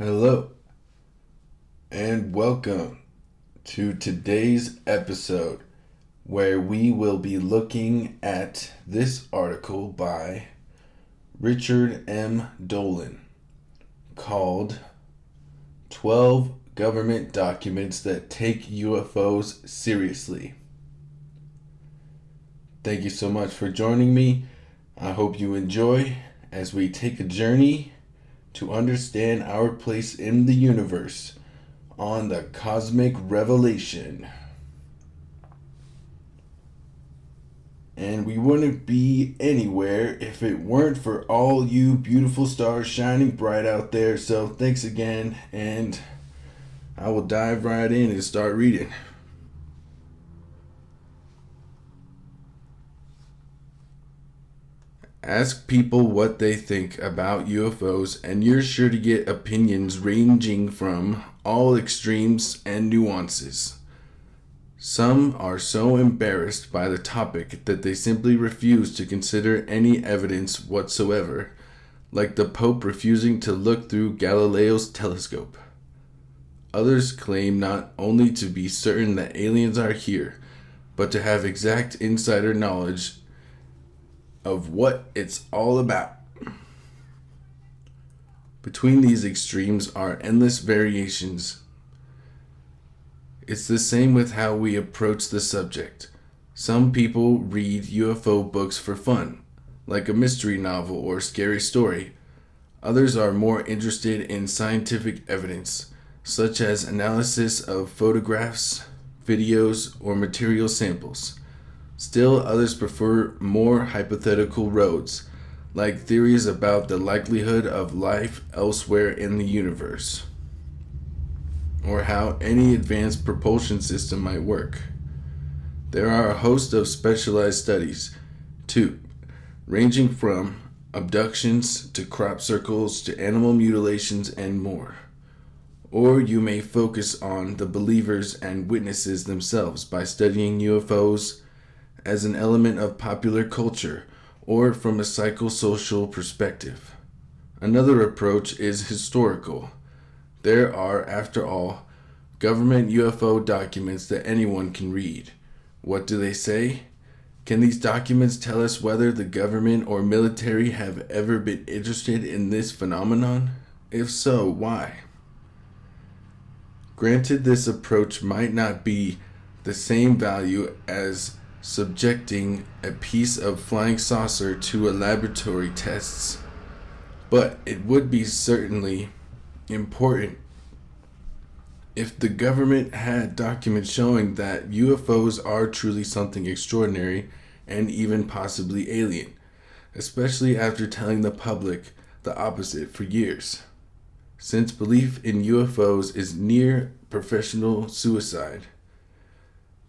Hello, and welcome to today's episode where we will be looking at this article by Richard M. Dolan called 12 Government Documents That Take UFOs Seriously. Thank you so much for joining me. I hope you enjoy as we take a journey to understand our place in the universe on the cosmic revelation. And we wouldn't be anywhere if it weren't for all you beautiful stars shining bright out there. So thanks again, and I will dive right in and start reading. Ask people what they think about UFOs, and you're sure to get opinions ranging from all extremes and nuances. Some are so embarrassed by the topic that they simply refuse to consider any evidence whatsoever, like the Pope refusing to look through Galileo's telescope. Others claim not only to be certain that aliens are here, but to have exact insider knowledge of what it's all about. Between these extremes are endless variations. It's the same with how we approach the subject. Some people read UFO books for fun, like a mystery novel or scary story. Others are more interested in scientific evidence, such as analysis of photographs, videos, or material samples. Still, others prefer more hypothetical roads, like theories about the likelihood of life elsewhere in the universe, or how any advanced propulsion system might work. There are a host of specialized studies, too, ranging from abductions to crop circles to animal mutilations and more. Or you may focus on the believers and witnesses themselves by studying UFOs as an element of popular culture or from a psychosocial perspective. Another approach is historical. There are, after all, government UFO documents that anyone can read. What do they say? Can these documents tell us whether the government or military have ever been interested in this phenomenon? If so, why? Granted, this approach might not be the same value as subjecting a piece of flying saucer to a laboratory tests, but it would be certainly important if the government had documents showing that UFOs are truly something extraordinary and even possibly alien, especially after telling the public the opposite for years. Since belief in UFOs is near professional suicide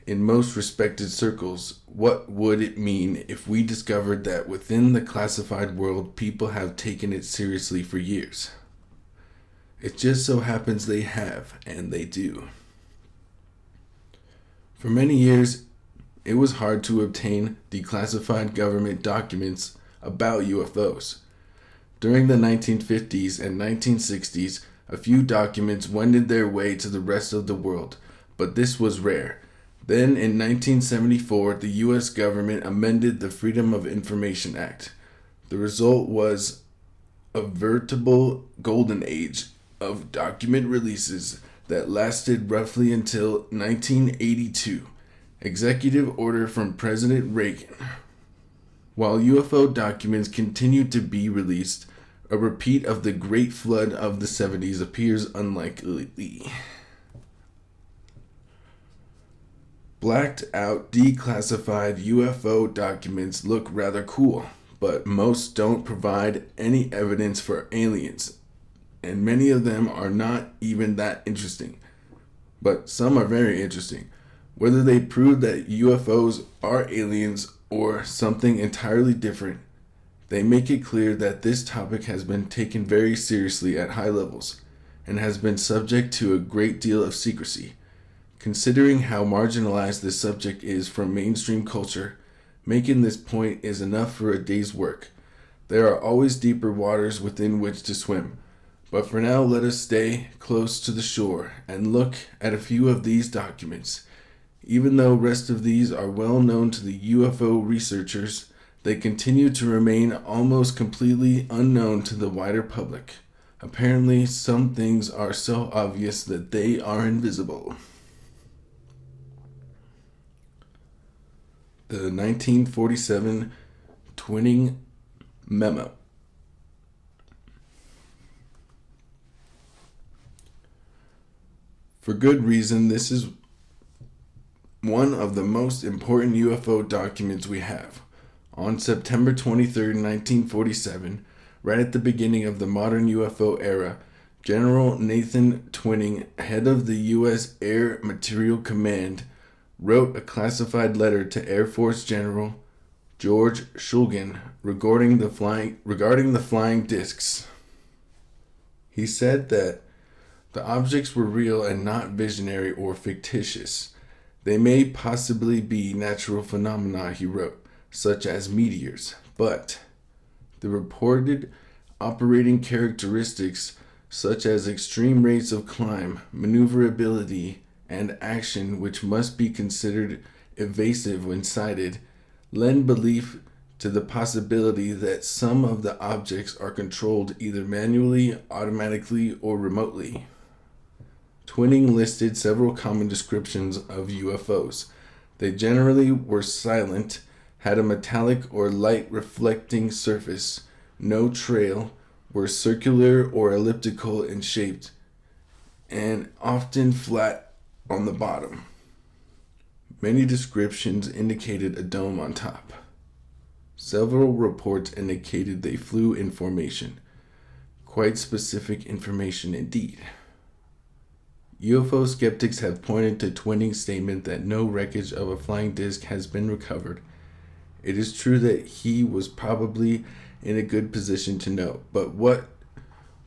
in most respected circles, what would it mean if we discovered that within the classified world people have taken it seriously for years? It just so happens they have, and they do. For many years, it was hard to obtain declassified government documents about UFOs. During the 1950s and 1960s, a few documents wended their way to the rest of the world, but this was rare. Then in 1974, the U.S. government amended the Freedom of Information Act. The result was a veritable golden age of document releases that lasted roughly until 1982. Executive order from President Reagan. While UFO documents continued to be released, a repeat of the Great Flood of the 70s appears unlikely. Blacked out, declassified UFO documents look rather cool, but most don't provide any evidence for aliens, and many of them are not even that interesting. But some are very interesting. Whether they prove that UFOs are aliens or something entirely different, they make it clear that this topic has been taken very seriously at high levels and has been subject to a great deal of secrecy. Considering how marginalized this subject is from mainstream culture, making this point is enough for a day's work. There are always deeper waters within which to swim, But for now, let us stay close to the shore and look at a few of these documents. Even though rest of these are well known to the UFO researchers, they continue to remain almost completely unknown to the wider public. Apparently, some things are so obvious that they are invisible. The 1947 Twinning Memo. For good reason, this is one of the most important UFO documents we have. On September 23, 1947, right at the beginning of the modern UFO era, General Nathan Twining, head of the U.S. Air Materiel Command, wrote a classified letter to Air Force General George Shulgin regarding the flying discs. He said that the objects were real and not visionary or fictitious. They may possibly be natural phenomena, he wrote, such as meteors, but the reported operating characteristics such as extreme rates of climb, maneuverability, and action, which must be considered evasive when sighted, lend belief to the possibility that some of the objects are controlled either manually, automatically, or remotely. Twining listed several common descriptions of UFOs. They generally were silent, had a metallic or light reflecting surface, no trail, were circular or elliptical in shape, and often flat on the bottom. Many descriptions indicated a dome on top. Several reports indicated they flew in formation. Quite specific information indeed. UFO skeptics have pointed to Twining's statement that no wreckage of a flying disc has been recovered. It is true that he was probably in a good position to know, but what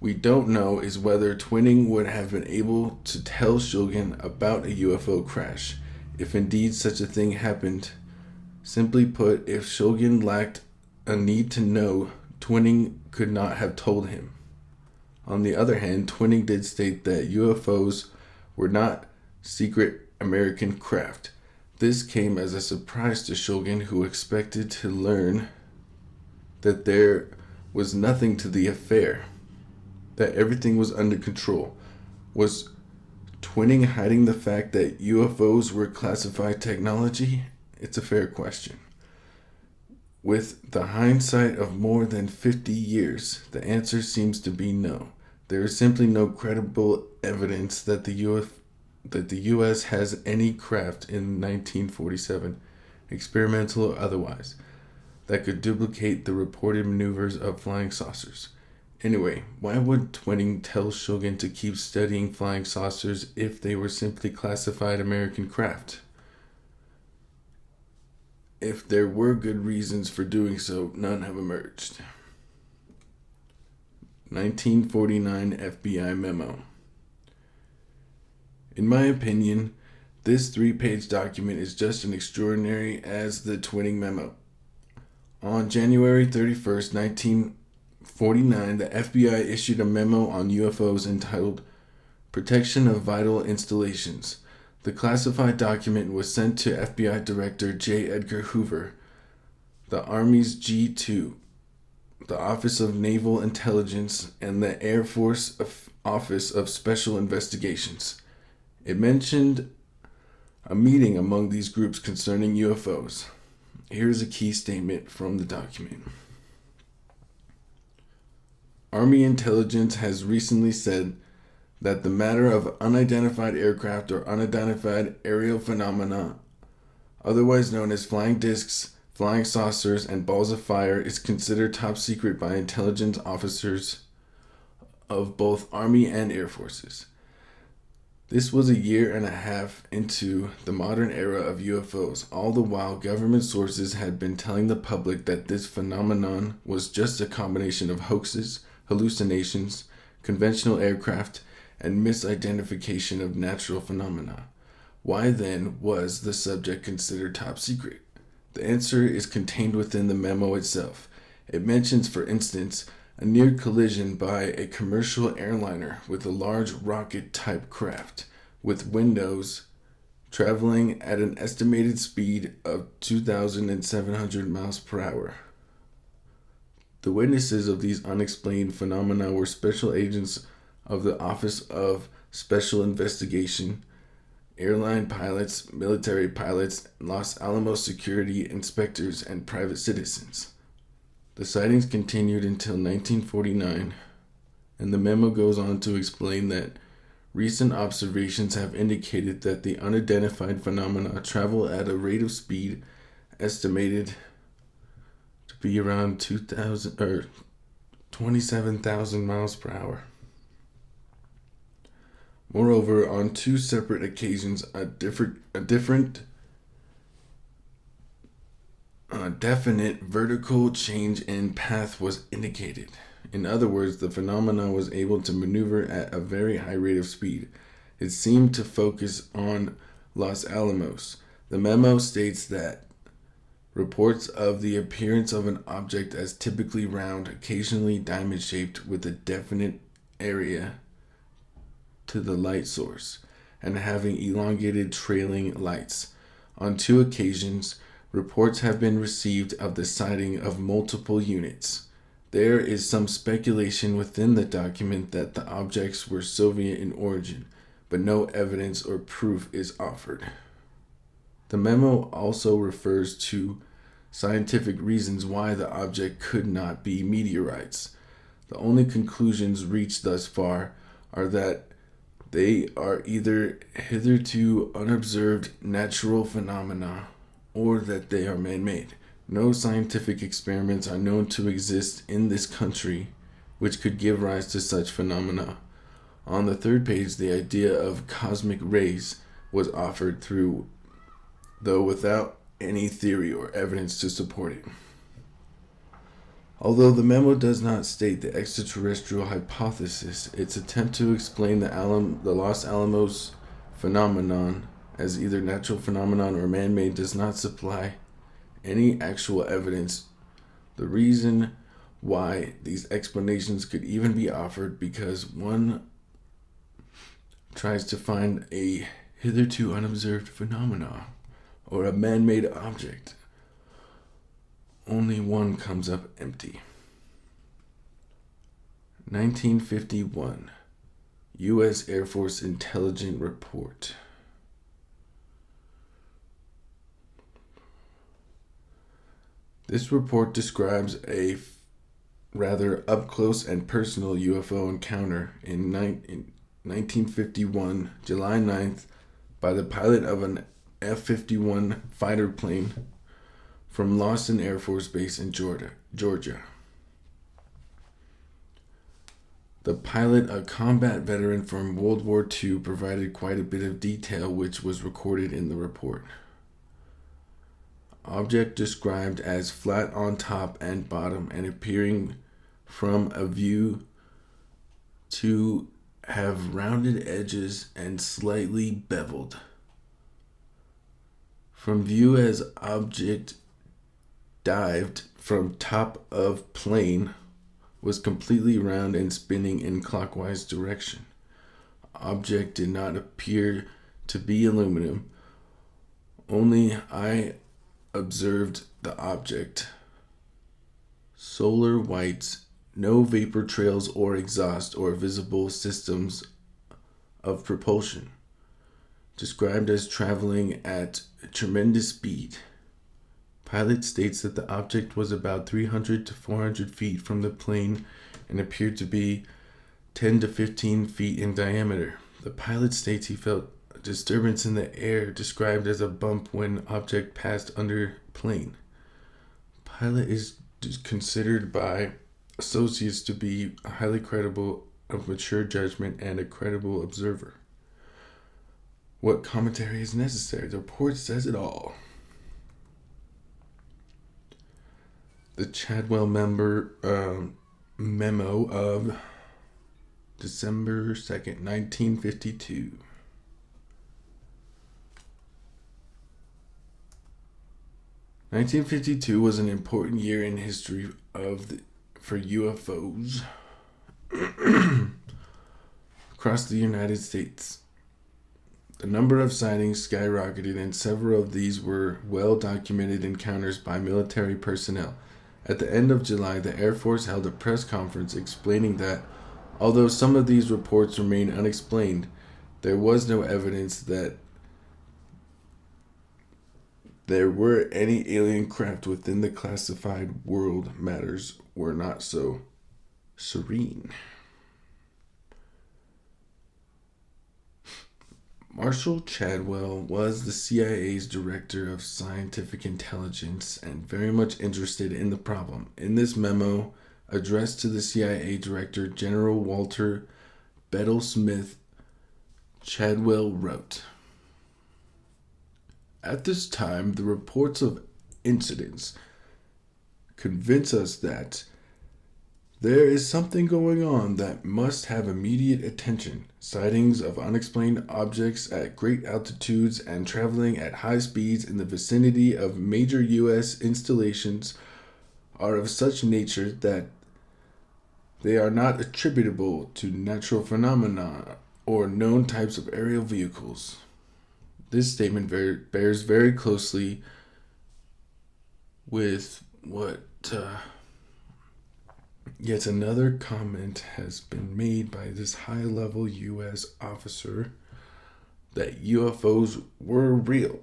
we don't know is whether Twining would have been able to tell Shulgin about a UFO crash, if indeed such a thing happened. Simply put, if Shulgin lacked a need to know, Twining could not have told him. On the other hand, Twining did state that UFOs were not secret American craft. This came as a surprise to Shulgin, who expected to learn that there was nothing to the affair, that everything was under control. Was Twining hiding the fact that UFOs were classified technology? It's a fair question. With the hindsight of more than 50 years, the answer seems to be no. There is simply no credible evidence that the U.S. has any craft in 1947, experimental or otherwise, that could duplicate the reported maneuvers of flying saucers. Anyway, why would Twining tell Shulgin to keep studying flying saucers if they were simply classified American craft? If there were good reasons for doing so, none have emerged. 1949 FBI Memo. In my opinion, this 3-page document is just as extraordinary as the Twining Memo. On January 31st, 1949, the FBI issued a memo on UFOs entitled Protection of Vital Installations. The classified document was sent to FBI Director J. Edgar Hoover, the Army's G2, the Office of Naval Intelligence, and the Air Force Office of Special Investigations. It mentioned a meeting among these groups concerning UFOs. Here's a key statement from the document. Army intelligence has recently said that the matter of unidentified aircraft or unidentified aerial phenomena, otherwise known as flying discs, flying saucers, and balls of fire, is considered top secret by intelligence officers of both Army and Air Forces. This was a year and a half into the modern era of UFOs. All the while, government sources had been telling the public that this phenomenon was just a combination of hoaxes, hallucinations, conventional aircraft, and misidentification of natural phenomena. Why then was the subject considered top secret? The answer is contained within the memo itself. It mentions, for instance, a near collision by a commercial airliner with a large rocket-type craft with windows traveling at an estimated speed of 2,700 miles per hour. The witnesses of these unexplained phenomena were special agents of the Office of Special Investigation, airline pilots, military pilots, Los Alamos security inspectors, and private citizens. The sightings continued until 1949, and the memo goes on to explain that recent observations have indicated that the unidentified phenomena travel at a rate of speed estimated to be around 27,000 miles per hour. Moreover, on two separate occasions, a definite vertical change in path was indicated. In other words, the phenomenon was able to maneuver at a very high rate of speed. It seemed to focus on Los Alamos. The memo states that reports of the appearance of an object as typically round, occasionally diamond-shaped with a definite area to the light source, and having elongated trailing lights. On two occasions, reports have been received of the sighting of multiple units. There is some speculation within the document that the objects were Soviet in origin, but no evidence or proof is offered. The memo also refers to scientific reasons why the object could not be meteorites. The only conclusions reached thus far are that they are either hitherto unobserved natural phenomena or that they are man-made. No scientific experiments are known to exist in this country which could give rise to such phenomena. On the third page, the idea of cosmic rays was offered though without any theory or evidence to support it. Although the memo does not state the extraterrestrial hypothesis, its attempt to explain the Los Alamos phenomenon as either natural phenomenon or man-made does not supply any actual evidence. The reason why these explanations could even be offered because one tries to find a hitherto unobserved phenomena or a man-made object. Only one comes up empty. 1951, U.S. Air Force Intelligence Report. This report describes a rather up-close and personal UFO encounter in 1951, July 9th, by the pilot of an F-51 fighter plane from Lawson Air Force Base in Georgia. The pilot, a combat veteran from World War II, provided quite a bit of detail which was recorded in the report. Object described as flat on top and bottom and appearing from a view to have rounded edges and slightly beveled. From view as object dived from top of plane was completely round and spinning in clockwise direction. Object did not appear to be aluminum. Only I observed the object. Solar whites, no vapor trails or exhaust or visible systems of propulsion. Described as traveling at tremendous speed. Pilot states that the object was about 300 to 400 feet from the plane and appeared to be 10 to 15 feet in diameter. The pilot states he felt a disturbance in the air described as a bump when object passed under plane. Pilot is considered by associates to be highly credible, of mature judgment, and a credible observer. What commentary is necessary? The report says it all. The Chadwell memo of December 2nd, 1952. '1952 was an important year in history for UFOs across the United States. The number of sightings skyrocketed, and several of these were well-documented encounters by military personnel. At the end of July, the Air Force held a press conference explaining that, although some of these reports remain unexplained, there was no evidence that there were any alien craft within the classified world. Matters were not so serene. Marshall Chadwell was the CIA's director of scientific intelligence and very much interested in the problem. In this memo addressed to the CIA director, General Walter Bedell Smith, Chadwell wrote, "At this time, the reports of incidents convince us that there is something going on that must have immediate attention. Sightings of unexplained objects at great altitudes and traveling at high speeds in the vicinity of major U.S. installations are of such nature that they are not attributable to natural phenomena or known types of aerial vehicles." This statement bears very closely with what yet another comment has been made by this high-level U.S. officer that UFOs were real,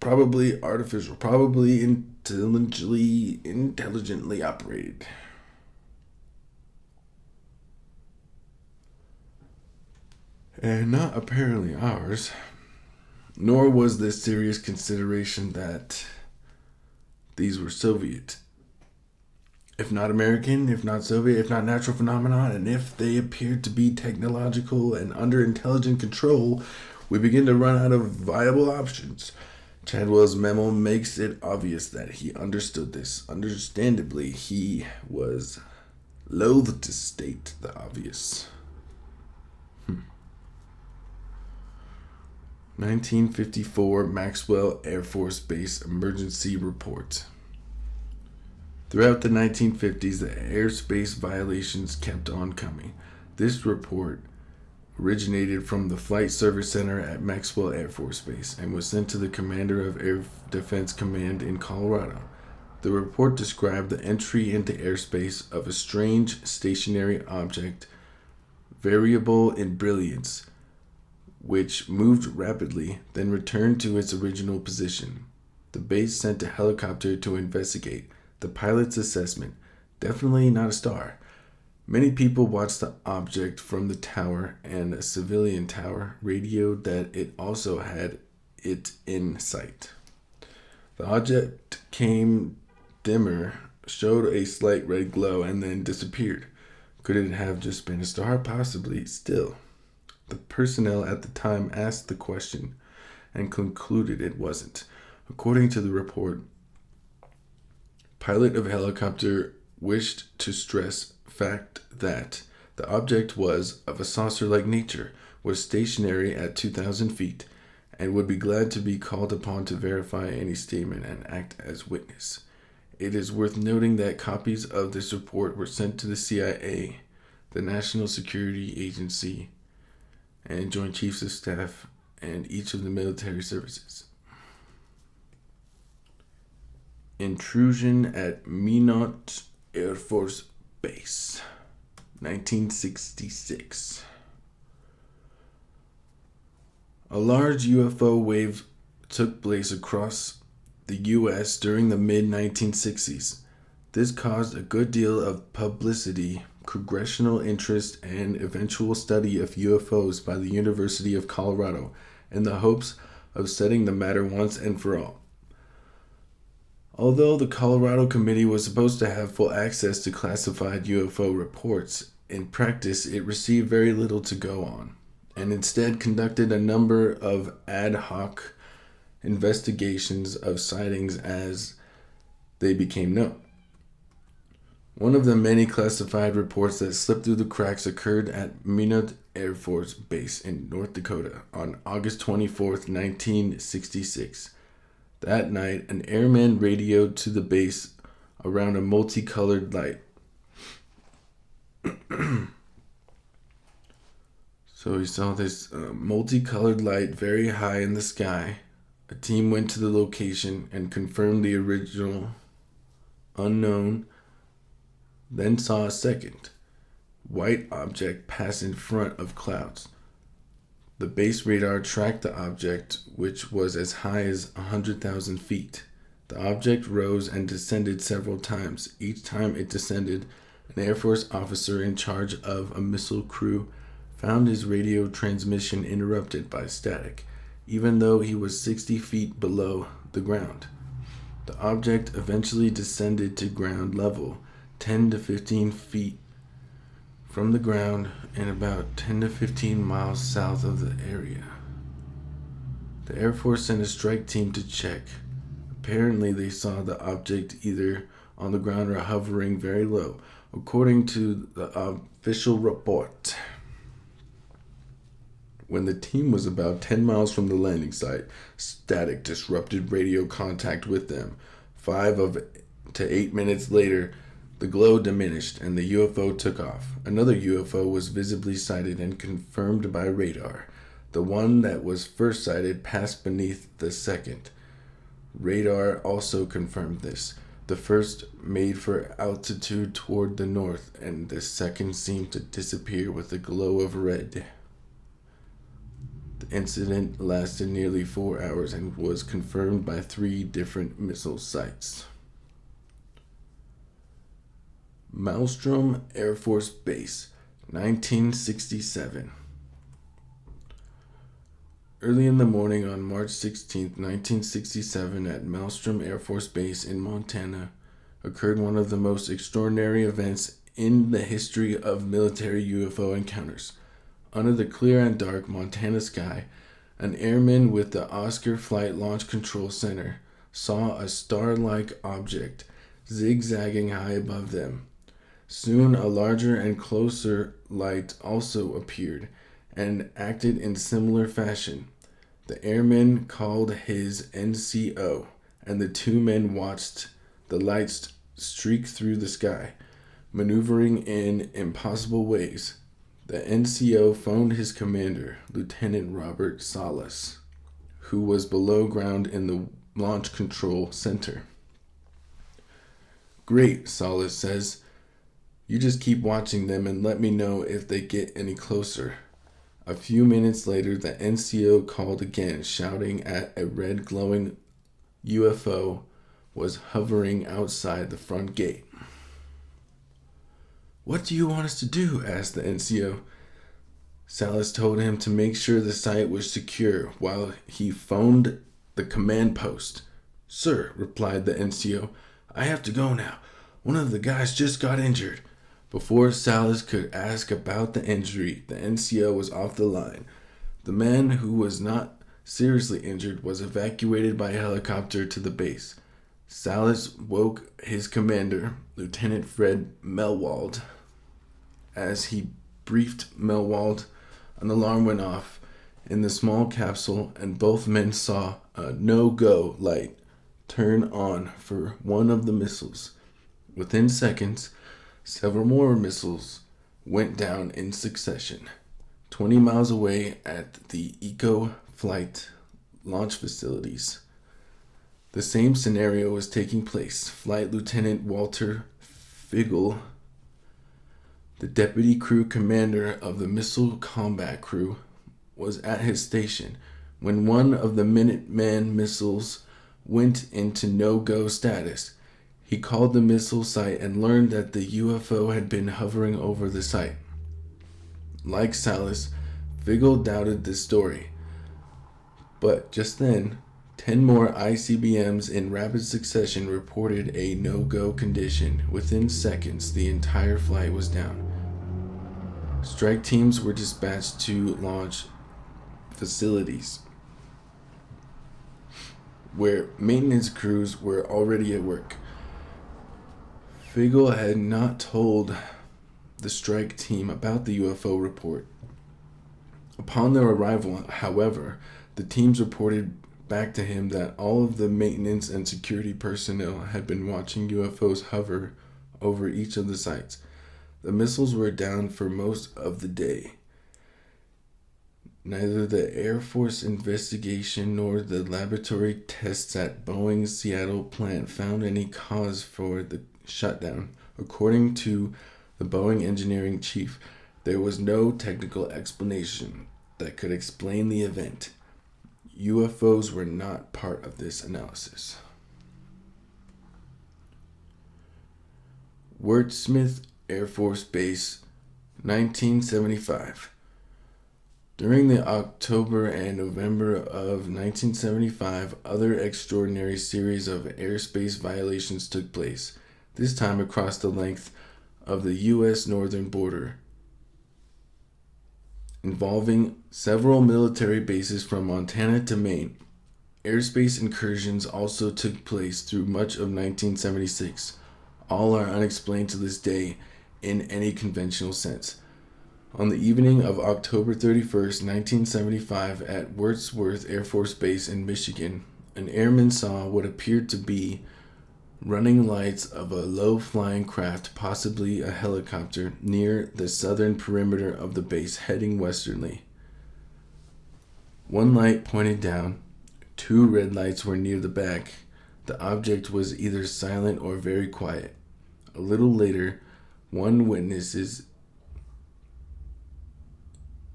probably artificial, probably intelligently operated. And not apparently ours. Nor was there serious consideration that these were Soviet. If not American, if not Soviet, if not natural phenomena, and if they appeared to be technological and under intelligent control, we begin to run out of viable options. Chadwell's memo makes it obvious that he understood this. Understandably, he was loath to state the obvious. 1954 Maxwell Air Force Base Emergency Report. Throughout the 1950s, the airspace violations kept on coming. This report originated from the Flight Service Center at Maxwell Air Force Base and was sent to the Commander of Air Defense Command in Colorado. The report described the entry into airspace of a strange stationary object, variable in brilliance, which moved rapidly, then returned to its original position. The base sent a helicopter to investigate. The pilot's assessment: definitely not a star. Many people watched the object from the tower, and a civilian tower radioed that it also had it in sight. The object came dimmer, showed a slight red glow, and then disappeared. Could it have just been a star? Possibly. Still, the personnel at the time asked the question and concluded it wasn't. According to the report, pilot of helicopter wished to stress fact that the object was of a saucer-like nature, was stationary at 2,000 feet, and would be glad to be called upon to verify any statement and act as witness. It is worth noting that copies of this report were sent to the CIA, the National Security Agency, and Joint Chiefs of Staff, and each of the military services. Intrusion at Minot Air Force Base, 1966. A large UFO wave took place across the U.S. during the mid-1960s. This caused a good deal of publicity, congressional interest, and eventual study of UFOs by the University of Colorado in the hopes of settling the matter once and for all. Although the Colorado Committee was supposed to have full access to classified UFO reports, in practice it received very little to go on, and instead conducted a number of ad hoc investigations of sightings as they became known. One of the many classified reports that slipped through the cracks occurred at Minot Air Force Base in North Dakota on August 24, 1966. That night, an airman radioed to the base around a multicolored light. So he saw this multicolored light very high in the sky. A team went to the location and confirmed the original unknown, then saw a second white object pass in front of clouds. The base radar tracked the object, which was as high as 100,000 feet. The object rose and descended several times. Each time it descended, an Air Force officer in charge of a missile crew found his radio transmission interrupted by static, even though he was 60 feet below the ground. The object eventually descended to ground level, 10 to 15 feet from the ground and about 10 to 15 miles south of the area. The Air Force sent a strike team to check. Apparently, they saw the object either on the ground or hovering very low, according to the official report. When the team was about 10 miles from the landing site, static disrupted radio contact with them. 5 to 8 minutes later, the glow diminished and the UFO took off. Another UFO was visibly sighted and confirmed by radar. The one that was first sighted passed beneath the second. Radar also confirmed this. The first made for altitude toward the north, and the second seemed to disappear with a glow of red. The incident lasted nearly 4 hours and was confirmed by 3 different missile sites. Maelstrom Air Force Base, 1967. Early in the morning on March 16, 1967, at Maelstrom Air Force Base in Montana, occurred one of the most extraordinary events in the history of military UFO encounters. Under the clear and dark Montana sky, an airman with the Oscar Flight Launch Control Center saw a star-like object zigzagging high above them. Soon a larger and closer light also appeared and acted in similar fashion. The airman called his NCO, and the 2 men watched the lights streak through the sky, maneuvering in impossible ways. The NCO phoned his commander, Lieutenant Robert Salas, who was below ground in the Launch Control Center. "Great," Salas says. "You just keep watching them and let me know if they get any closer." A few minutes later, the NCO called again, shouting at a red glowing UFO was hovering outside the front gate. "What do you want us to do?" asked the NCO. Salas told him to make sure the site was secure while he phoned the command post. "Sir," replied the NCO, "I have to go now. One of the guys just got injured." Before Salas could ask about the injury, the NCO was off the line. The man who was not seriously injured was evacuated by helicopter to the base. Salas woke his commander, Lieutenant Fred Melwald. As he briefed Melwald, an alarm went off in the small capsule, and both men saw a no-go light turn on for one of the missiles. Within seconds, several more missiles went down in succession. 20 miles away at the Eco Flight launch facilities, the same scenario was taking place. Flight Lieutenant Walter Figel, the deputy crew commander of the Missile Combat Crew, was at his station when one of the Minuteman missiles went into no-go status. He called the missile site and learned that the UFO had been hovering over the site. Like Salas, Figel doubted this story. But just then, 10 more ICBMs in rapid succession reported a no-go condition. Within seconds, the entire flight was down. Strike teams were dispatched to launch facilities where maintenance crews were already at work. Figel had not told the strike team about the UFO report. Upon their arrival, however, the teams reported back to him that all of the maintenance and security personnel had been watching UFOs hover over each of the sites. The missiles were down for most of the day. Neither the Air Force investigation nor the laboratory tests at Boeing's Seattle plant found any cause for the shutdown. According to the Boeing engineering chief, there was no technical explanation that could explain the event. UFOs were not part of this analysis. Wurtsmith Air Force Base, 1975. During the October and November of 1975, other extraordinary series of airspace violations took place, this time across the length of the U.S. northern border, involving several military bases from Montana to Maine. Airspace incursions also took place through much of 1976. All are unexplained to this day in any conventional sense. On the evening of October 31st, 1975, at Wurtsmith Air Force Base in Michigan, an airman saw what appeared to be running lights of a low-flying craft, possibly a helicopter, near the southern perimeter of the base, heading westerly. One light pointed down. 2 red lights were near the back. The object was either silent or very quiet. A little later, one witness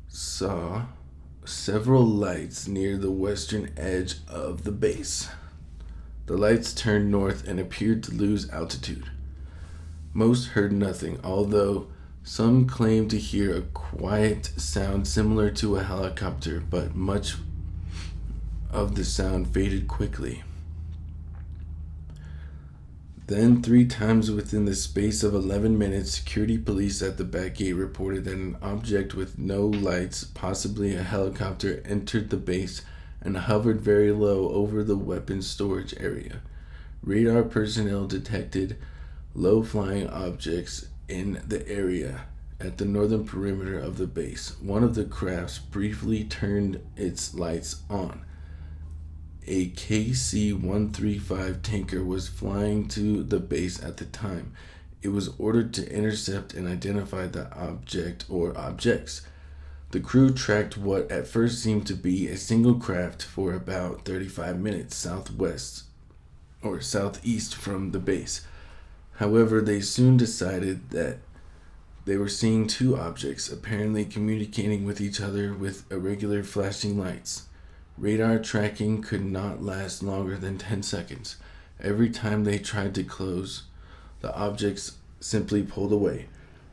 saw several lights near the western edge of the base. The lights turned north and appeared to lose altitude. Most heard nothing, although some claimed to hear a quiet sound similar to a helicopter, but much of the sound faded quickly. Then, 3 times within the space of 11 minutes, security police at the back gate reported that an object with no lights, possibly a helicopter, entered the base and hovered very low over the weapons storage area. Radar personnel detected low-flying objects in the area at the northern perimeter of the base. One of the crafts briefly turned its lights on. A KC-135 tanker was flying to the base at the time. It was ordered to intercept and identify the object or objects. The crew tracked what at first seemed to be a single craft for about 35 minutes southwest or southeast from the base. However, they soon decided that they were seeing 2 objects, apparently communicating with each other with irregular flashing lights. Radar tracking could not last longer than 10 seconds. Every time they tried to close, the objects simply pulled away.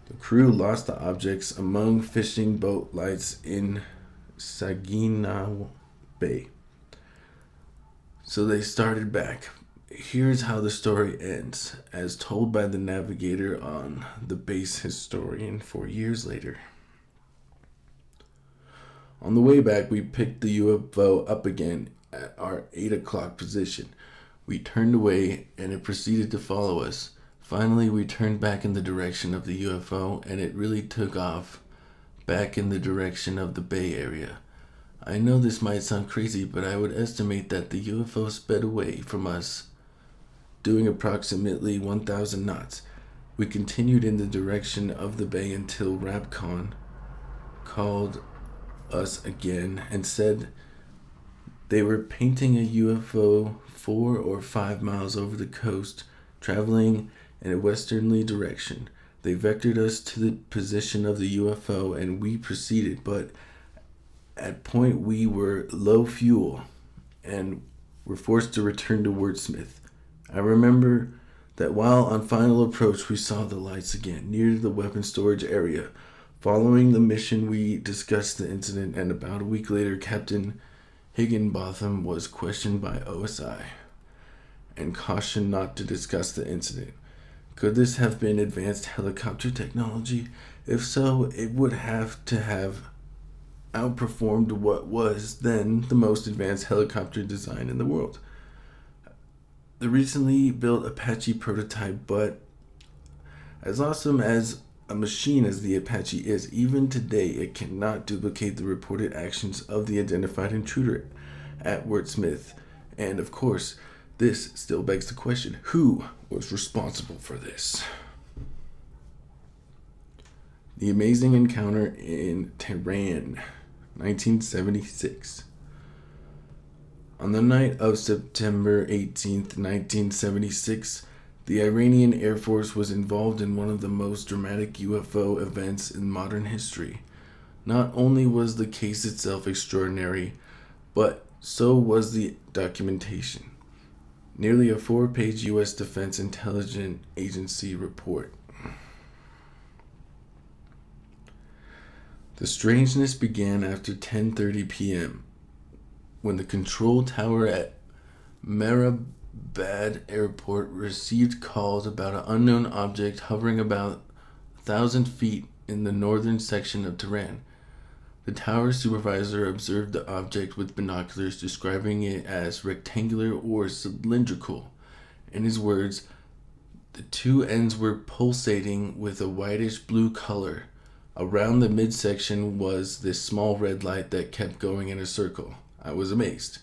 The crew lost the objects among fishing boat lights in Saginaw Bay. So they started back. Here's how the story ends, as told by the navigator on the base historian 4 years later. On the way back, we picked the UFO up again at our 8 o'clock position. We turned away and it proceeded to follow us. Finally, we turned back in the direction of the UFO and it really took off back in the direction of the Bay Area. I know this might sound crazy, but I would estimate that the UFO sped away from us, doing approximately 1,000 knots. We continued in the direction of the bay until Rapcon called us again and said they were painting a UFO 4 or 5 miles over the coast, traveling in a westerly direction. They vectored us to the position of the UFO and we proceeded, but at point we were low fuel and were forced to return to Wurtsmith. I remember that while on final approach we saw the lights again near the weapons storage area. Following the mission, we discussed the incident, and about a week later, Captain Higginbotham was questioned by OSI and cautioned not to discuss the incident. Could this have been advanced helicopter technology? If so, it would have to have outperformed what was then the most advanced helicopter design in the world. The recently built Apache prototype, but as awesome as a machine as the Apache is, even today it cannot duplicate the reported actions of the identified intruder at Wurtsmith. And of course, this still begs the question, who was responsible for this? The amazing encounter in Tehran, 1976. On the night of September 18th, 1976, the Iranian Air Force was involved in one of the most dramatic UFO events in modern history. Not only was the case itself extraordinary, but so was the documentation. Nearly a 4-page U.S. Defense Intelligence Agency report. The strangeness began after 10:30 p.m. when the control tower at Mehrabad Airport received calls about an unknown object hovering about 1,000 feet in the northern section of Tehran. The tower supervisor observed the object with binoculars, describing it as rectangular or cylindrical. In his words, the two ends were pulsating with a whitish blue color. Around the midsection was this small red light that kept going in a circle. I was amazed.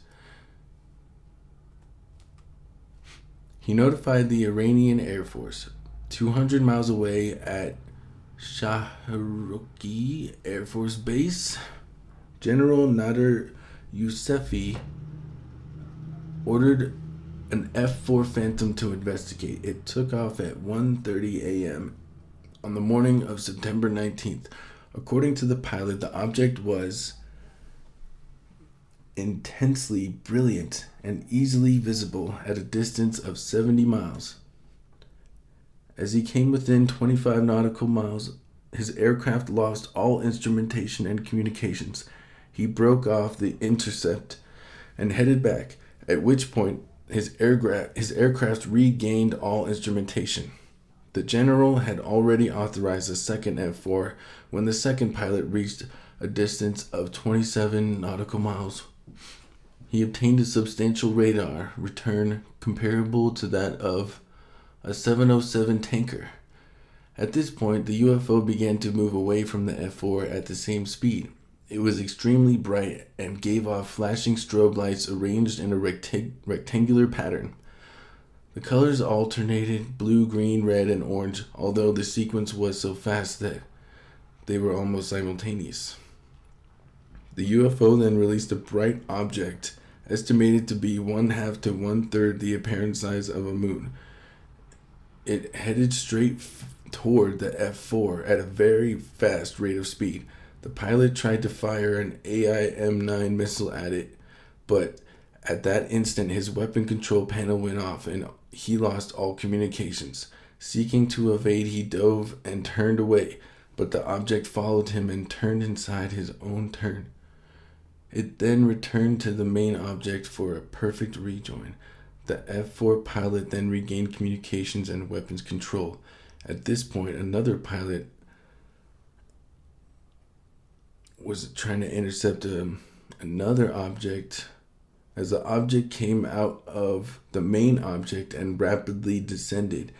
He notified the Iranian Air Force, 200 miles away at Shahrokhi Air Force Base. General Nader Yousefi ordered an F-4 Phantom to investigate. It took off at 1:30 a.m. on the morning of September 19th. According to the pilot, the object was intensely brilliant and easily visible at a distance of 70 miles. As he came within 25 nautical miles, his aircraft lost all instrumentation and communications. He broke off the intercept and headed back, at which point his aircraft regained all instrumentation. The general had already authorized a second F-4 when the second pilot reached a distance of 27 nautical miles. He obtained a substantial radar return comparable to that of a 707 tanker. At this point, the UFO began to move away from the F-4 at the same speed. It was extremely bright and gave off flashing strobe lights arranged in a rectangular pattern. The colors alternated blue, green, red, and orange, although the sequence was so fast that they were almost simultaneous. The UFO then released a bright object, estimated to be 1/2 to 1/3 the apparent size of a moon. It headed straight toward the F-4 at a very fast rate of speed. The pilot tried to fire an AIM-9 missile at it, but at that instant his weapon control panel went off and he lost all communications. Seeking to evade, he dove and turned away, but the object followed him and turned inside his own turn. It then returned to the main object for a perfect rejoin. The F-4 pilot then regained communications and weapons control. At this point, another pilot was trying to intercept another object as the object came out of the main object and rapidly descended.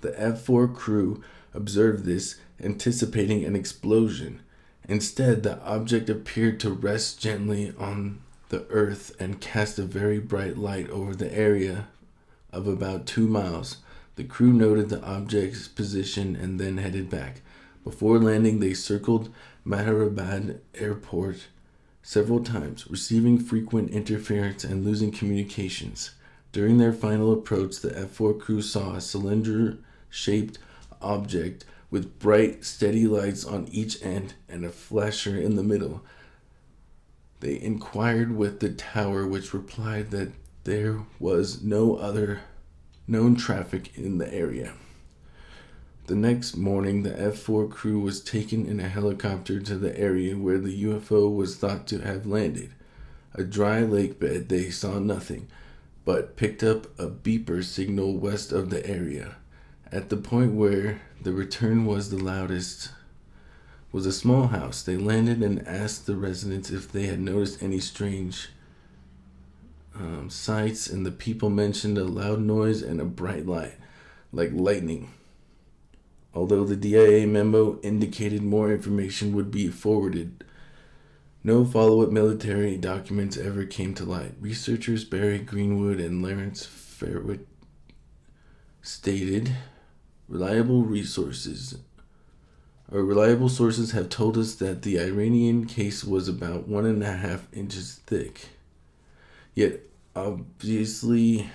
The F-4 crew observed this, anticipating an explosion. Instead, the object appeared to rest gently on the earth and cast a very bright light over the area of about 2 miles. The crew noted the object's position and then headed back. Before landing, they circled Mehrabad Airport several times, receiving frequent interference and losing communications. During their final approach, the F-4 crew saw a cylinder-shaped object with bright, steady lights on each end and a flasher in the middle. They inquired with the tower, which replied that there was no other known traffic in the area. The next morning, the F-4 crew was taken in a helicopter to the area where the UFO was thought to have landed. A dry lake bed, they saw nothing, but picked up a beeper signal west of the area. At the point where the return was the loudest was a small house. They landed and asked the residents if they had noticed any strange sights, and the people mentioned a loud noise and a bright light, like lightning. Although the DIA memo indicated more information would be forwarded, no follow-up military documents ever came to light. Researchers Barry Greenwood and Lawrence Fairwood stated reliable resources Our reliable sources have told us that the Iranian case was about 1.5 inches thick. Yet, obviously,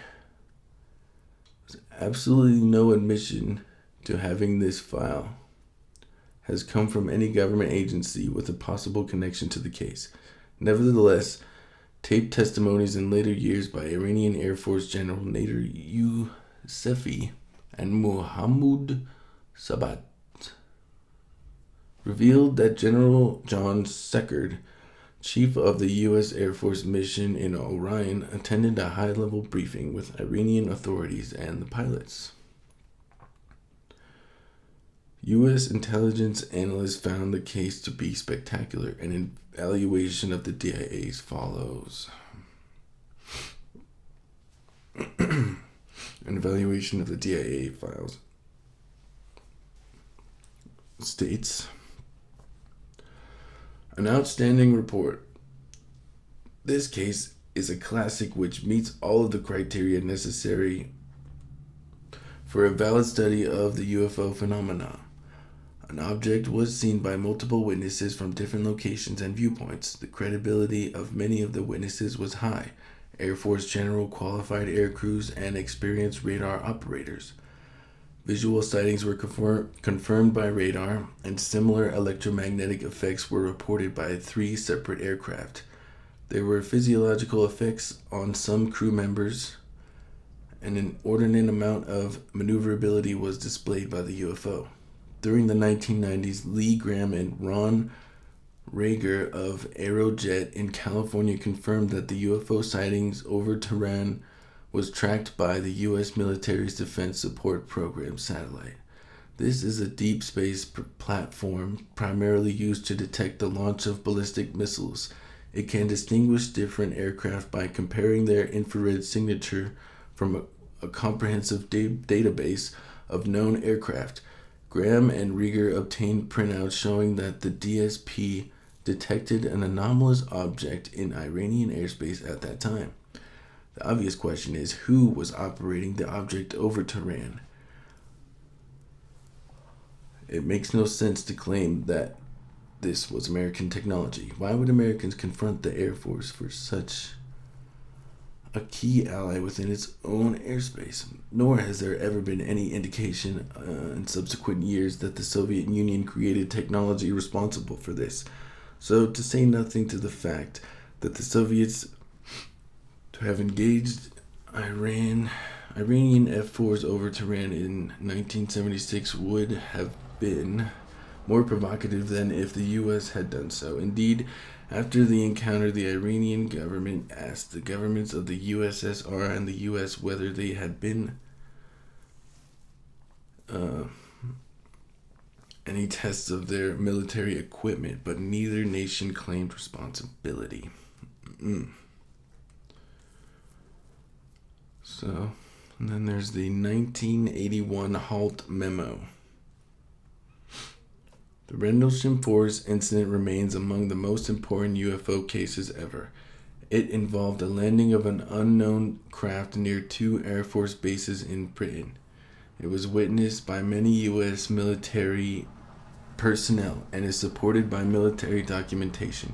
absolutely no admission to having this file has come from any government agency with a possible connection to the case. Nevertheless, taped testimonies in later years by Iranian Air Force General Nader Yousefi and Mohammad Sabat revealed that General John Seckard, chief of the U.S. Air Force mission in Orion, attended a high-level briefing with Iranian authorities and the pilots. U.S. intelligence analysts found the case to be spectacular, and an evaluation of the DIA's follows. An evaluation of the DIA files states, an outstanding report. This case is a classic which meets all of the criteria necessary for a valid study of the UFO phenomena. An object was seen by multiple witnesses from different locations and viewpoints. The credibility of many of the witnesses was high. Air Force General, qualified air crews, and experienced radar operators. Visual sightings were confirmed by radar, and similar electromagnetic effects were reported by 3 separate aircraft. There were physiological effects on some crew members, and an inordinate amount of maneuverability was displayed by the UFO. During the 1990s, Lee Graham and Ron Rager of Aerojet in California confirmed that the UFO sightings over Tehran was tracked by the U.S. military's Defense Support Program satellite. This is a deep space platform primarily used to detect the launch of ballistic missiles. It can distinguish different aircraft by comparing their infrared signature from a comprehensive database of known aircraft. Graham and Rieger obtained printouts showing that the DSP detected an anomalous object in Iranian airspace at that time. The obvious question is, who was operating the object over Tehran? It makes no sense to claim that this was American technology. Why would Americans confront the Air Force for such a key ally within its own airspace? Nor has there ever been any indication in subsequent years that the Soviet Union created technology responsible for this. So, to say nothing to the fact that the Soviets to have engaged Iranian F-4s over Tehran in 1976 would have been more provocative than if the U.S. had done so. Indeed, after the encounter, the Iranian government asked the governments of the USSR and the U.S. whether they had been any tests of their military equipment, but neither nation claimed responsibility. So, and then there's the 1981 HALT memo. The Rendlesham Forest incident remains among the most important UFO cases ever. It involved a landing of an unknown craft near 2 Air Force bases in Britain. It was witnessed by many U.S. military personnel and is supported by military documentation.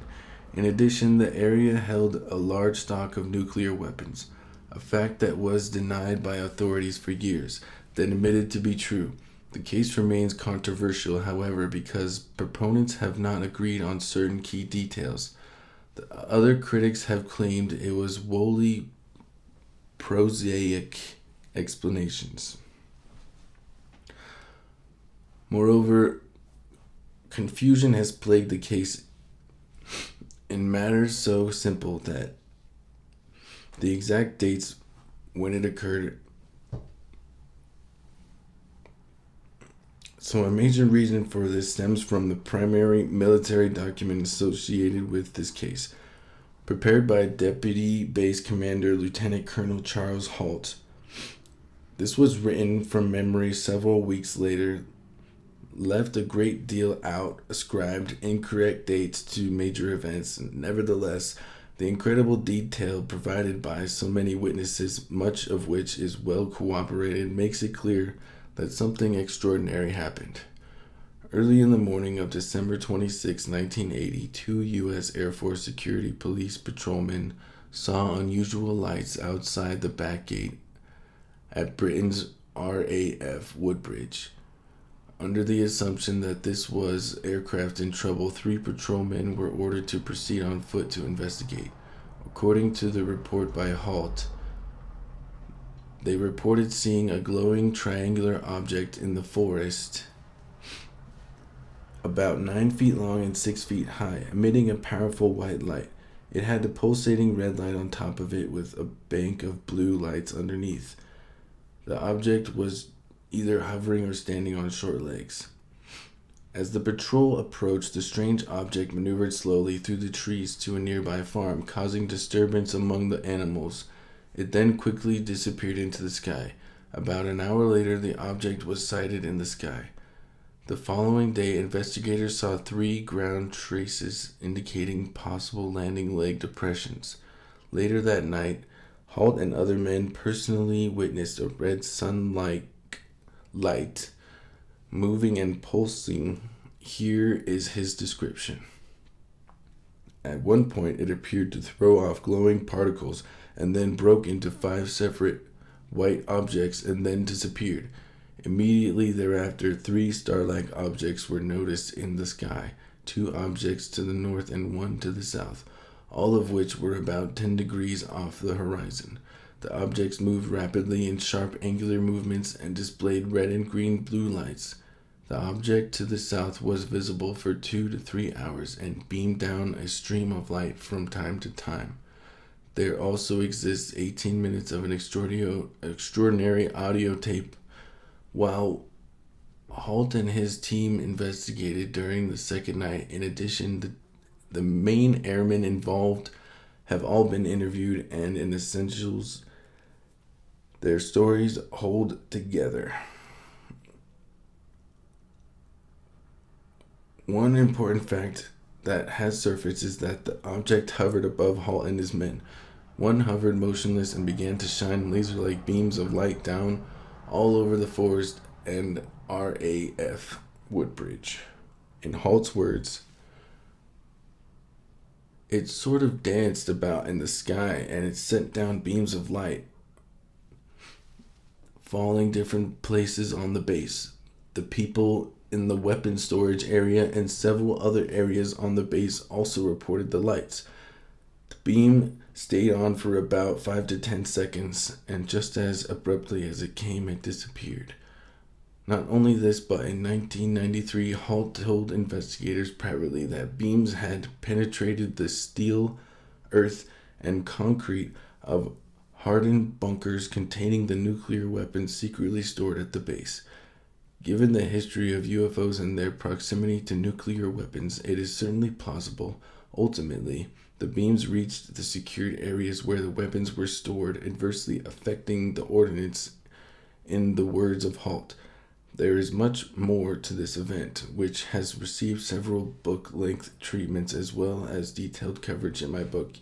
In addition, the area held a large stock of nuclear weapons, a fact that was denied by authorities for years, then admitted to be true. The case remains controversial, however, because proponents have not agreed on certain key details. The other critics have claimed it was wholly prosaic explanations. Moreover, confusion has plagued the case in matters so simple that the exact dates when it occurred. So a major reason for this stems from the primary military document associated with this case, prepared by Deputy Base Commander Lieutenant Colonel Charles Halt. This was written from memory several weeks later, left a great deal out, ascribed incorrect dates to major events. Nevertheless, the incredible detail provided by so many witnesses, much of which is well corroborated, makes it clear that something extraordinary happened. Early in the morning of December 26, 1980, two U.S. Air Force Security Police patrolmen saw unusual lights outside the back gate at Britain's RAF Woodbridge. Under the assumption that this was aircraft in trouble, three patrolmen were ordered to proceed on foot to investigate. According to the report by HALT, they reported seeing a glowing triangular object in the forest about 9 feet long and 6 feet high, emitting a powerful white light. It had a pulsating red light on top of it with a bank of blue lights underneath. The object was either hovering or standing on short legs. As the patrol approached, the strange object maneuvered slowly through the trees to a nearby farm, causing disturbance among the animals. It then quickly disappeared into the sky. About an hour later, the object was sighted in the sky. The following day, investigators saw 3 ground traces indicating possible landing leg depressions. Later that night, Halt and other men personally witnessed a red sun-like light moving and pulsing. Here is his description. At one point, it appeared to throw off glowing particles and then broke into 5 separate white objects and then disappeared. Immediately thereafter, 3 star-like objects were noticed in the sky, 2 objects to the north and 1 to the south, all of which were about 10 degrees off the horizon. The objects moved rapidly in sharp angular movements and displayed red and green blue lights. The object to the south was visible for 2 to 3 hours and beamed down a stream of light from time to time. There also exists 18 minutes of an extraordinary audio tape. While Halt and his team investigated during the second night, in addition, the main airmen involved have all been interviewed, and in essentials, their stories hold together. One important fact that has surfaced is that the object hovered above Halt and his men. One hovered motionless and began to shine laser-like beams of light down all over the forest and RAF Woodbridge. In Halt's words, it sort of danced about in the sky and it sent down beams of light, falling different places on the base. The people in the weapons storage area and several other areas on the base also reported the lights. The beam stayed on for about 5 to 10 seconds, and just as abruptly as it came, it disappeared. Not only this, but in 1993, Halt told investigators privately that beams had penetrated the steel, earth, and concrete of hardened bunkers containing the nuclear weapons secretly stored at the base. Given the history of UFOs and their proximity to nuclear weapons, it is certainly plausible, ultimately, the beams reached the secured areas where the weapons were stored, adversely affecting the ordnance. In the words of Halt, there is much more to this event, which has received several book-length treatments as well as detailed coverage in my book,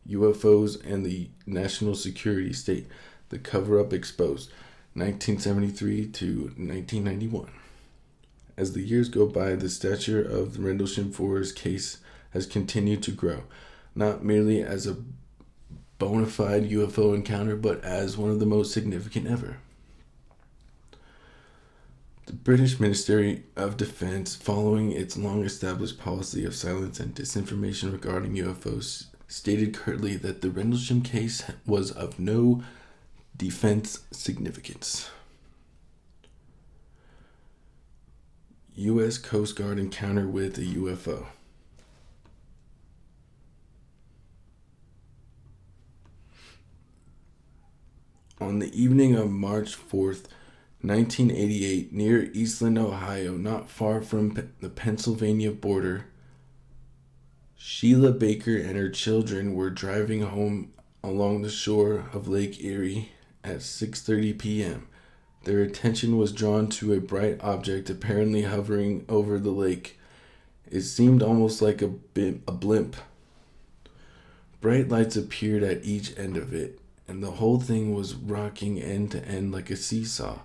UFOs and the National Security State, The Cover-Up Exposed, 1973 to 1991. As the years go by, the stature of the Rendlesham 4's case has continued to grow, not merely as a bona fide UFO encounter, but as one of the most significant ever. The British Ministry of Defence, following its long-established policy of silence and disinformation regarding UFOs, stated curtly that the Rendlesham case was of no defense significance. U.S. Coast Guard encounter with a UFO. On the evening of March 4th, 1988, near Eastland, Ohio, not far from the Pennsylvania border, Sheila Baker and her children were driving home along the shore of Lake Erie at 6:30 p.m. Their attention was drawn to a bright object apparently hovering over the lake. It seemed almost like a blimp. Bright lights appeared at each end of it, and the whole thing was rocking end to end like a seesaw.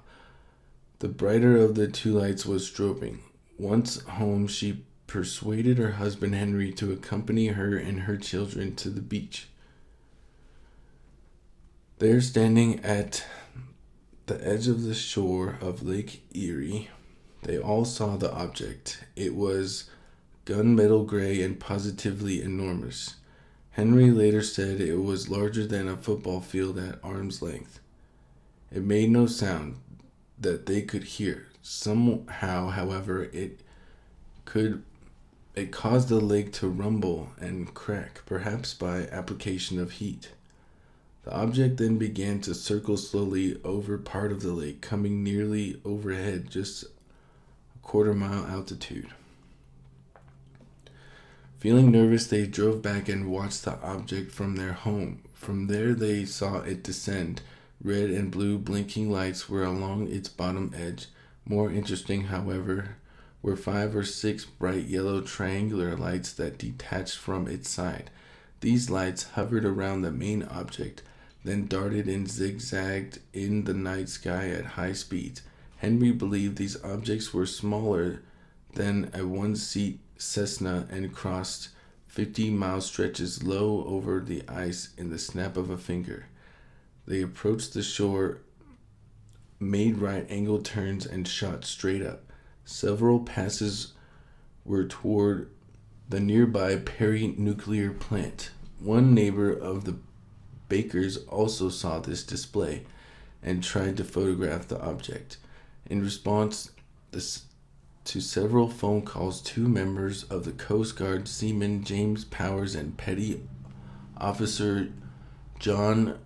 The brighter of the 2 lights was strobing. Once home, she persuaded her husband Henry to accompany her and her children to the beach. There, standing at the edge of the shore of Lake Erie, they all saw the object. It was gunmetal gray and positively enormous. Henry later said it was larger than a football field at arm's length. It made no sound that they could hear. Somehow, however, it caused the lake to rumble and crack, perhaps by application of heat. The object then began to circle slowly over part of the lake, coming nearly overhead, just a quarter-mile altitude. Feeling nervous, they drove back and watched the object from their home. From there, they saw it descend. Red and blue blinking lights were along its bottom edge. More interesting, however, were 5 or 6 bright yellow triangular lights that detached from its side. These lights hovered around the main object, then darted and zigzagged in the night sky at high speeds. Henry believed these objects were smaller than a one-seat Cessna and crossed 50-mile stretches low over the ice in the snap of a finger. They approached the shore, made right-angle turns, and shot straight up. Several passes were toward the nearby Perry nuclear plant. One neighbor of the Bakers also saw this display and tried to photograph the object. In response to several phone calls, 2 members of the Coast Guard, Seaman James Powers and Petty Officer John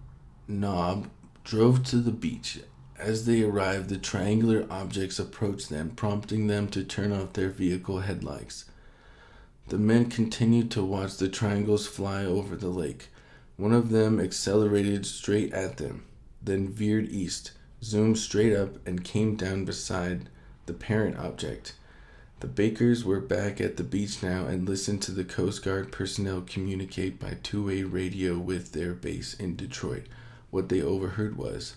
Nob, drove to the beach. As they arrived, the triangular objects approached them, prompting them to turn off their vehicle headlights. The men continued to watch the triangles fly over the lake. One of them accelerated straight at them, then veered east, zoomed straight up, and came down beside the parent object. The Bakers were back at the beach now and listened to the Coast Guard personnel communicate by two-way radio with their base in Detroit. What they overheard was,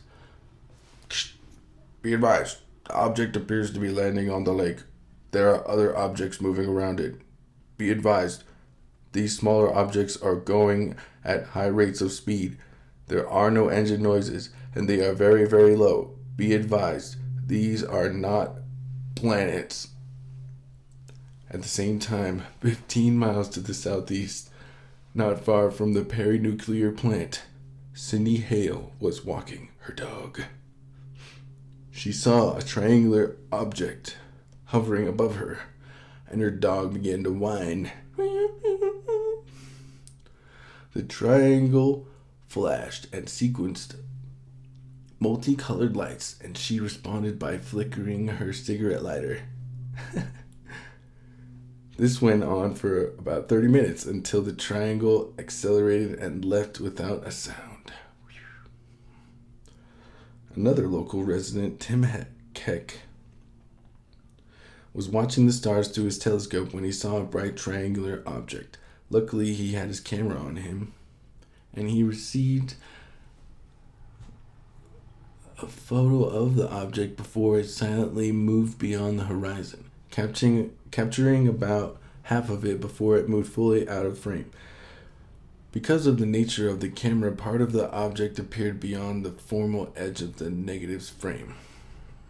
"Be advised, the object appears to be landing on the lake. There are other objects moving around it. Be advised, these smaller objects are going at high rates of speed. There are no engine noises, and they are very, very low. Be advised, these are not planets." At the same time, 15 miles to the southeast, not far from the Perry nuclear plant, Cindy Hale was walking her dog. She saw a triangular object hovering above her, and her dog began to whine. The triangle flashed and sequenced multicolored lights, and she responded by flickering her cigarette lighter. This went on for about 30 minutes until the triangle accelerated and left without a sound. Another local resident, Tim Keck, was watching the stars through his telescope when he saw a bright triangular object. Luckily, he had his camera on him, and he received a photo of the object before it silently moved beyond the horizon, capturing about half of it before it moved fully out of frame. Because of the nature of the camera, part of the object appeared beyond the formal edge of the negative's frame.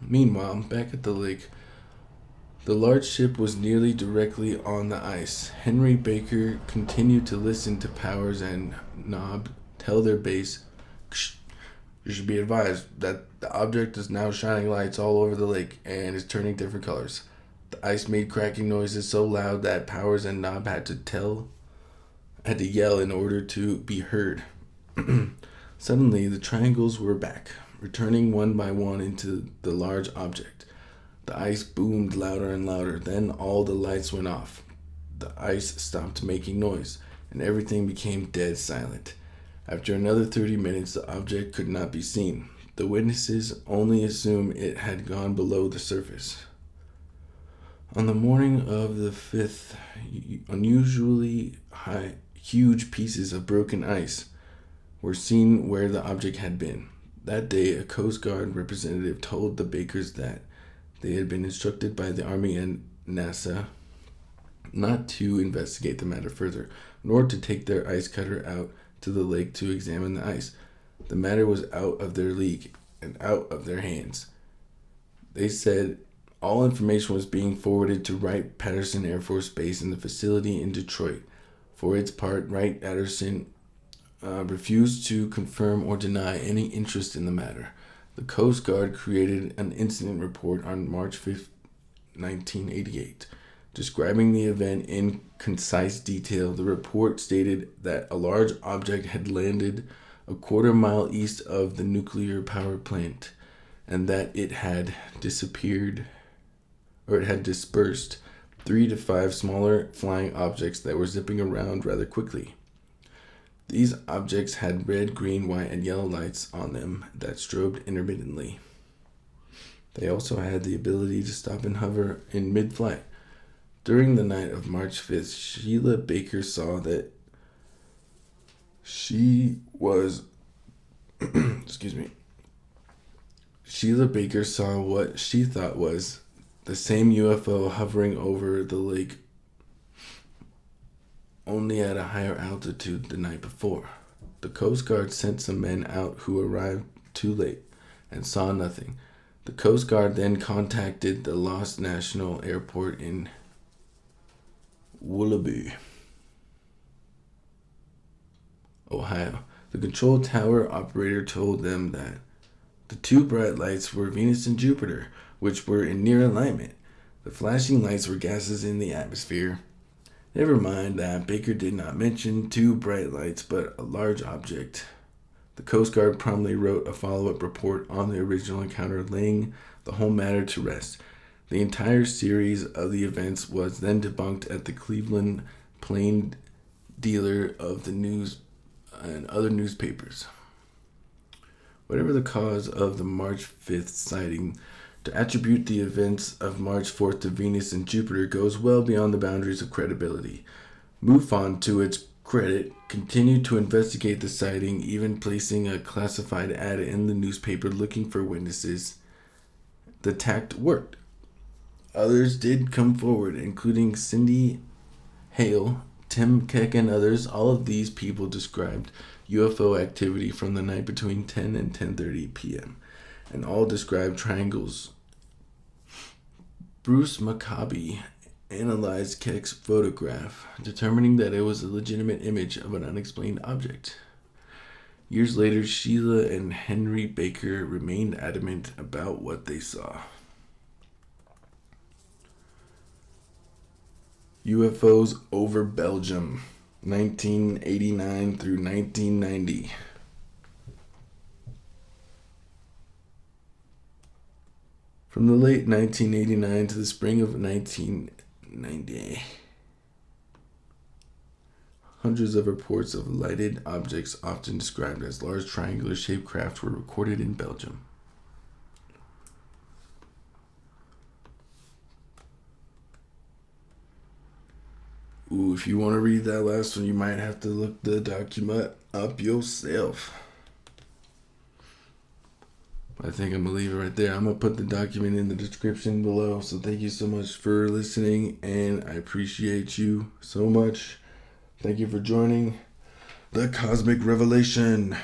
Meanwhile, back at the lake, the large ship was nearly directly on the ice. Henry Baker continued to listen to Powers and Nob tell their base, "You should be advised that the object is now shining lights all over the lake and is turning different colors." The ice made cracking noises so loud that Powers and Nob had to yell in order to be heard. Suddenly, the triangles were back, returning one by one into the large object. The ice boomed louder and louder. Then all the lights went off. The ice stopped making noise, and everything became dead silent. After another 30 minutes, the object could not be seen. The witnesses only assumed it had gone below the surface. On the morning of the 5th, unusually huge pieces of broken ice were seen where the object had been. That day, a Coast Guard representative told the Bakers that they had been instructed by the Army and NASA not to investigate the matter further, nor to take their ice cutter out to the lake to examine the ice. The matter was out of their league and out of their hands. They said all information was being forwarded to Wright-Patterson Air Force Base in the facility in Detroit. For its part, Wright-Patterson refused to confirm or deny any interest in the matter. The Coast Guard created an incident report on March 5, 1988. Describing the event in concise detail, the report stated that a large object had landed a quarter-mile east of the nuclear power plant and that it had dispersed 3 to 5 smaller flying objects that were zipping around rather quickly. These objects had red, green, white, and yellow lights on them that strobed intermittently. They also had the ability to stop and hover in mid-flight. During the night of March 5th, Sheila Baker saw that Sheila Baker saw what she thought was the same UFO hovering over the lake, only at a higher altitude the night before. The Coast Guard sent some men out who arrived too late and saw nothing. The Coast Guard then contacted the Lost National Airport in Willoughby, Ohio. The control tower operator told them that the 2 bright lights were Venus and Jupiter, which were in near alignment. The flashing lights were gases in the atmosphere. Never mind that Baker did not mention 2 bright lights, but a large object. The Coast Guard promptly wrote a follow-up report on the original encounter, laying the whole matter to rest. The entire series of the events was then debunked at the Cleveland Plain Dealer of the News and other newspapers. Whatever the cause of the March 5th sighting, to attribute the events of March 4th to Venus and Jupiter goes well beyond the boundaries of credibility. MUFON, to its credit, continued to investigate the sighting, even placing a classified ad in the newspaper looking for witnesses. The tact worked. Others did come forward, including Cindy Hale, Tim Keck, and others. All of these people described UFO activity from the night between 10 and 10:30 p.m., and all described triangles. Bruce Maccabi analyzed Keck's photograph, determining that it was a legitimate image of an unexplained object. Years later, Sheila and Henry Baker remained adamant about what they saw. UFOs over Belgium, 1989 through 1990. From the late 1989 to the spring of 1990, hundreds of reports of lighted objects, often described as large triangular-shaped craft, were recorded in Belgium. Ooh, if you want to read that last one, you might have to look the document up yourself. I think I'm going to leave it right there. I'm going to put the document in the description below. So thank you so much for listening, and I appreciate you so much. Thank you for joining the Cosmic Revelation.